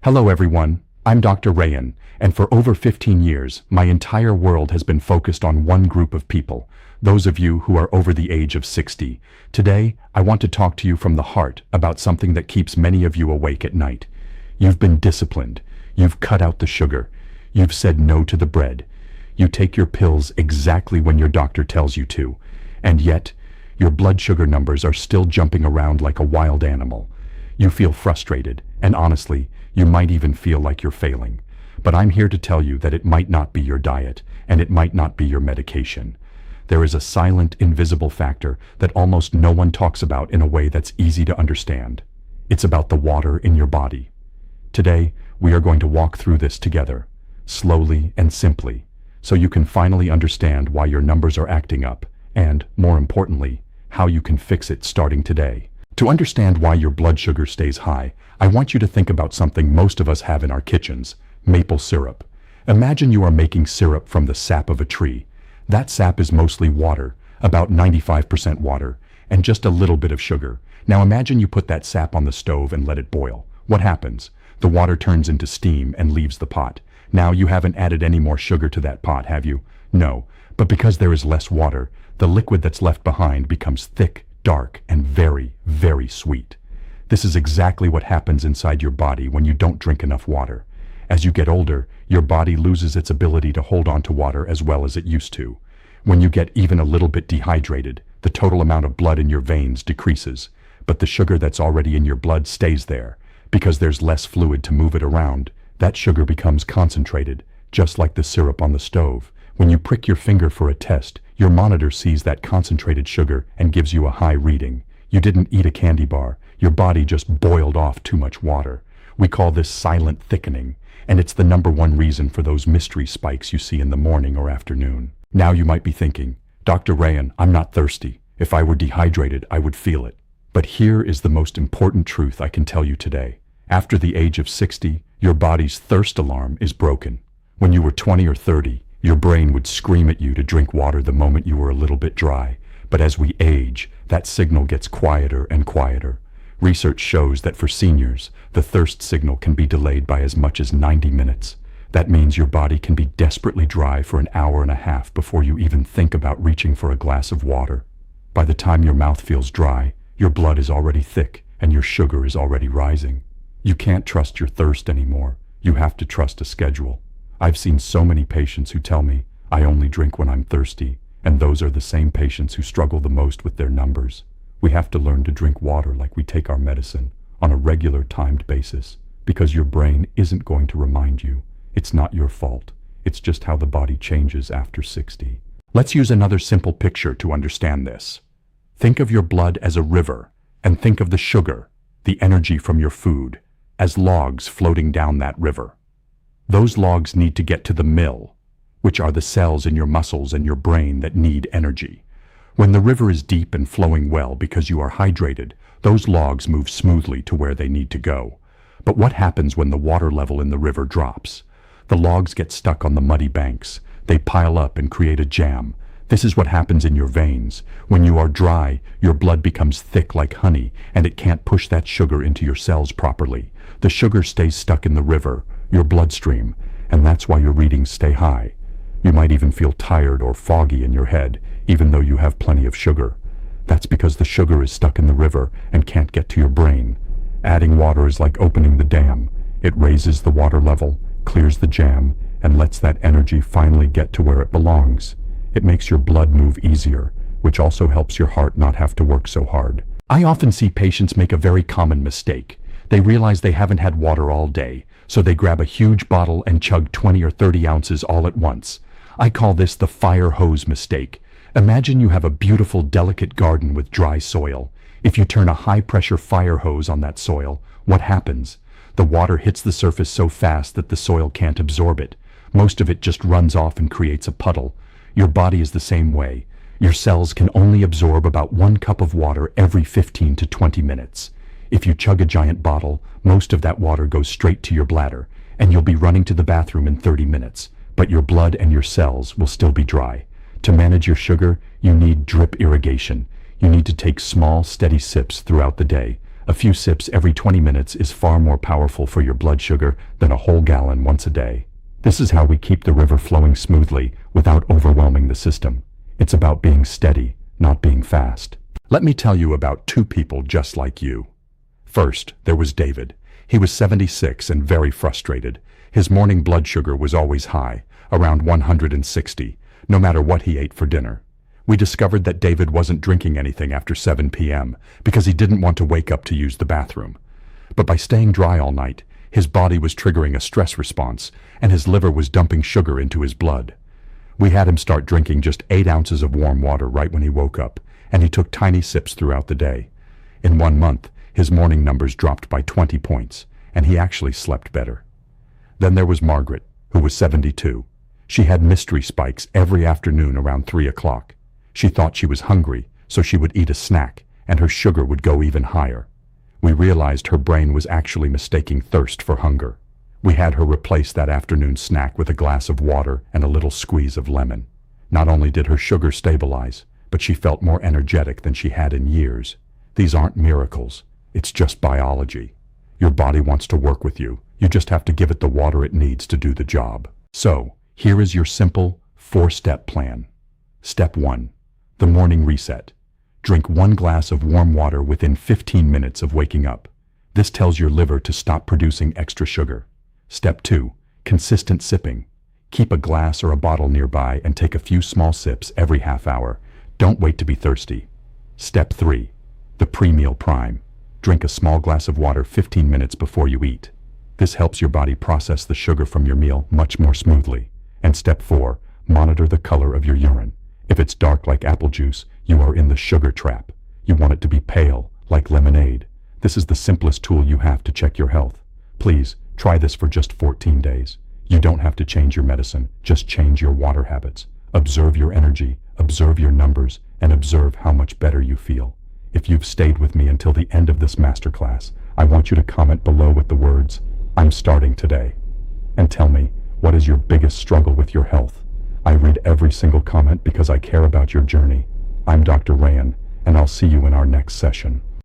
Hello everyone, I'm Dr. Rayan, and for over 15 years, my entire world has been focused on one group of people, those of you who are over the age of 60. Today, I want to talk to you from the heart about something that keeps many of you awake at night. You've been disciplined, you've cut out the sugar, you've said no to the bread, you take your pills exactly when your doctor tells you to, and yet, your blood sugar numbers are still jumping around like a wild animal. You feel frustrated, and honestly, you might even feel like you're failing. But I'm here to tell you that it might not be your diet, and it might not be your medication. There is a silent, invisible factor that almost no one talks about in a way that's easy to understand. It's about the water in your body. Today, we are going to walk through this together, slowly and simply, so you can finally understand why your numbers are acting up, and, more importantly, how you can fix it starting today. To understand why your blood sugar stays high, I want you to think about something most of us have in our kitchens: maple syrup. Imagine you are making syrup from the sap of a tree. That sap is mostly water, about 95% water, and just a little bit of sugar. Now imagine you put that sap on the stove and let it boil. What happens? The water turns into steam and leaves the pot. Now you haven't added any more sugar to that pot, have you? No, but because there is less water, the liquid that's left behind becomes thick, dark, and very, very sweet. This is exactly what happens inside your body when you don't drink enough water. As you get older, your body loses its ability to hold on to water as well as it used to. When you get even a little bit dehydrated, the total amount of blood in your veins decreases, but the sugar that's already in your blood stays there. Because there's less fluid to move it around, that sugar becomes concentrated, just like the syrup on the stove. When you prick your finger for a test, your monitor sees that concentrated sugar and gives you a high reading. You didn't eat a candy bar, your body just boiled off too much water. We call this silent thickening, and it's the #1 reason for those mystery spikes you see in the morning or afternoon. Now you might be thinking, Dr. Rayan, I'm not thirsty. If I were dehydrated, I would feel it. But here is the most important truth I can tell you today. After the age of 60, your body's thirst alarm is broken. When you were 20 or 30, your brain would scream at you to drink water the moment you were a little bit dry. But as we age, that signal gets quieter and quieter. Research shows that for seniors, the thirst signal can be delayed by as much as 90 minutes. That means your body can be desperately dry for an hour and a half before you even think about reaching for a glass of water. By the time your mouth feels dry, your blood is already thick and your sugar is already rising. You can't trust your thirst anymore. You have to trust a schedule. I've seen so many patients who tell me, I only drink when I'm thirsty, and those are the same patients who struggle the most with their numbers. We have to learn to drink water like we take our medicine, on a regular timed basis, because your brain isn't going to remind you. It's not your fault. It's just how the body changes after 60. Let's use another simple picture to understand this. Think of your blood as a river, and think of the sugar, the energy from your food, as logs floating down that river. Those logs need to get to the mill, which are the cells in your muscles and your brain that need energy. When the river is deep and flowing well because you are hydrated, those logs move smoothly to where they need to go. But what happens when the water level in the river drops? The logs get stuck on the muddy banks. They pile up and create a jam. This is what happens in your veins. When you are dry, your blood becomes thick like honey, and it can't push that sugar into your cells properly. The sugar stays stuck in the river, your bloodstream, and that's why your readings stay high. You might even feel tired or foggy in your head, even though you have plenty of sugar. That's because the sugar is stuck in the river and can't get to your brain. Adding water is like opening the dam. It raises the water level, clears the jam, and lets that energy finally get to where it belongs. It makes your blood move easier, which also helps your heart not have to work so hard. I often see patients make a very common mistake. They realize they haven't had water all day, so they grab a huge bottle and chug 20 or 30 ounces all at once. I call this the fire hose mistake. Imagine you have a beautiful, delicate garden with dry soil. If you turn a high-pressure fire hose on that soil, what happens? The water hits the surface so fast that the soil can't absorb it. Most of it just runs off and creates a puddle. Your body is the same way. Your cells can only absorb about 1 cup of water every 15 to 20 minutes. If you chug a giant bottle, most of that water goes straight to your bladder, and you'll be running to the bathroom in 30 minutes. But your blood and your cells will still be dry. To manage your sugar, you need drip irrigation. You need to take small, steady sips throughout the day, A few sips every 20 minutes is far more powerful for your blood sugar than a whole gallon once a day. This is how we keep the river flowing smoothly without overwhelming the system. It's about being steady, not being fast. Let me tell you about two people just like you. First, there was David. He was 76 and very frustrated. His morning blood sugar was always high, around 160, no matter what he ate for dinner. We discovered that David wasn't drinking anything after 7 p.m. because he didn't want to wake up to use the bathroom. But by staying dry all night, his body was triggering a stress response, and his liver was dumping sugar into his blood. We had him start drinking just 8 ounces of warm water right when he woke up, and he took tiny sips throughout the day. In 1 month, his morning numbers dropped by 20 points, and he actually slept better. Then there was Margaret, who was 72. She had mystery spikes every afternoon around 3 o'clock. She thought she was hungry, so she would eat a snack, and her sugar would go even higher. We realized her brain was actually mistaking thirst for hunger. We had her replace that afternoon snack with a glass of water and a little squeeze of lemon. Not only did her sugar stabilize, but she felt more energetic than she had in years. These aren't miracles. It's just biology. Your body wants to work with you. You just have to give it the water it needs to do the job. So, here is your simple 4-step plan. Step 1. The morning reset. Drink 1 glass of warm water within 15 minutes of waking up. This tells your liver to stop producing extra sugar. Step 2. Consistent sipping. Keep a glass or a bottle nearby and take a few small sips every half hour. Don't wait to be thirsty. Step 3. The pre-meal prime. Drink a small glass of water 15 minutes before you eat. This helps your body process the sugar from your meal much more smoothly. And step 4. Monitor the color of your urine. If it's dark like apple juice, you are in the sugar trap. You want it to be pale, like lemonade. This is the simplest tool you have to check your health. Please, try this for just 14 days. You don't have to change your medicine, just change your water habits. Observe your energy, observe your numbers, and observe how much better you feel. If you've stayed with me until the end of this masterclass, I want you to comment below with the words, "I'm starting today." And tell me, what is your biggest struggle with your health? I read every single comment because I care about your journey. I'm Dr. Rayan, and I'll see you in our next session.